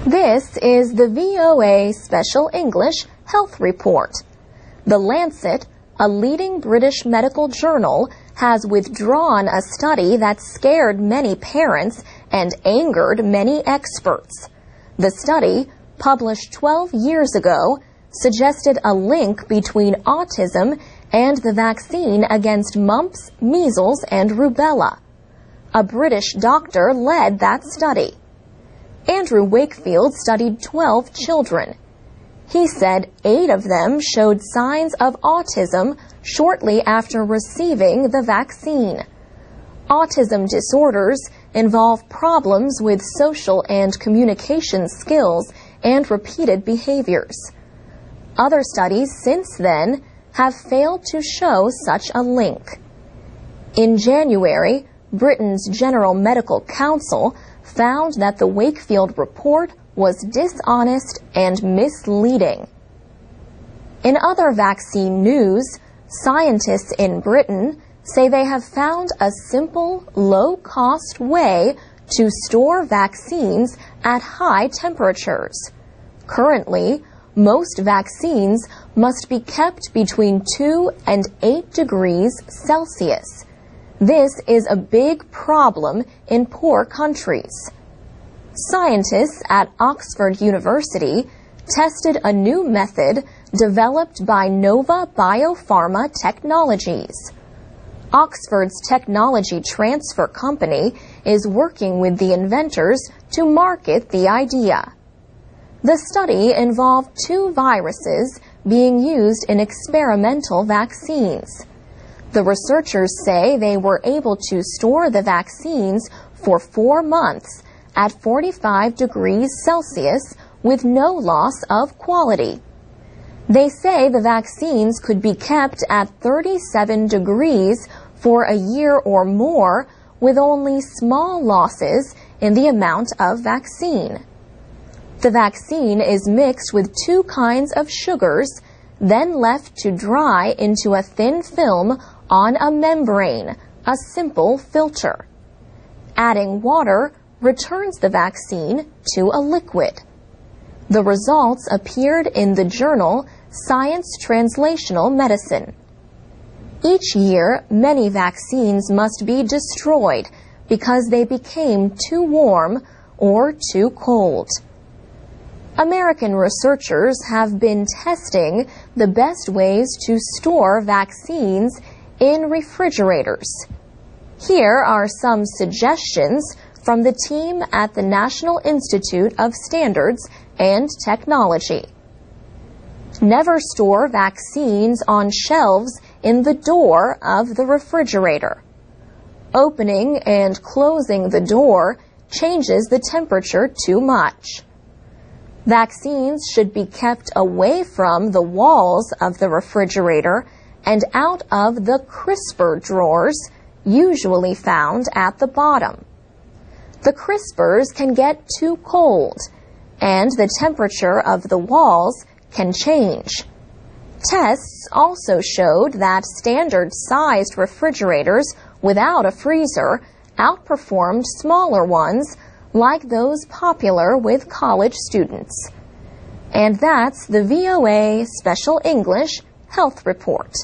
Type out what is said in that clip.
This is the VOA Special English Health Report. The Lancet, a leading British medical journal, has withdrawn a study that scared many parents and angered many experts. The study, published 12 years ago, suggested a link between autism and the vaccine against mumps, measles, and rubella. A British doctor led that study. Andrew Wakefield studied 12 children. He said 8 of them showed signs of autism shortly after receiving the vaccine. Autism disorders involve problems with social and communication skills and repeated behaviors. Other studies since then have failed to show such a link. In January, Britain's General Medical Council found that the Wakefield report was dishonest and misleading. In other vaccine news, scientists in Britain say they have found a simple, low-cost way to store vaccines at high temperatures. Currently, most vaccines must be kept between 2 and 8 degrees Celsius. This is a big problem in poor countries. Scientists at Oxford University tested a new method developed by Nova Biopharma Technologies. Oxford's technology transfer company is working with the inventors to market the idea. The study involved 2 viruses being used in experimental vaccines. The researchers say they were able to store the vaccines for 4 months at 45 degrees Celsius with no loss of quality. They say the vaccines could be kept at 37 degrees for a year or more with only small losses in the amount of vaccine. The vaccine is mixed with 2 kinds of sugars, then left to dry into a thin film on a membrane, a simple filter. Adding water returns the vaccine to a liquid. The results appeared in the journal Science Translational Medicine. Each year, many vaccines must be destroyed because they became too warm or too cold. American researchers have been testing the best ways to store vaccines in refrigerators. Here are some suggestions from the team at the National Institute of Standards and Technology. Never store vaccines on shelves in the door of the refrigerator. Opening and closing the door changes the temperature too much. Vaccines should be kept away from the walls of the refrigerator and out of the crisper drawers, usually found at the bottom. The crispers can get too cold, and the temperature of the walls can change. Tests also showed that standard-sized refrigerators without a freezer outperformed smaller ones like those popular with college students. And that's the VOA Special English Health Report.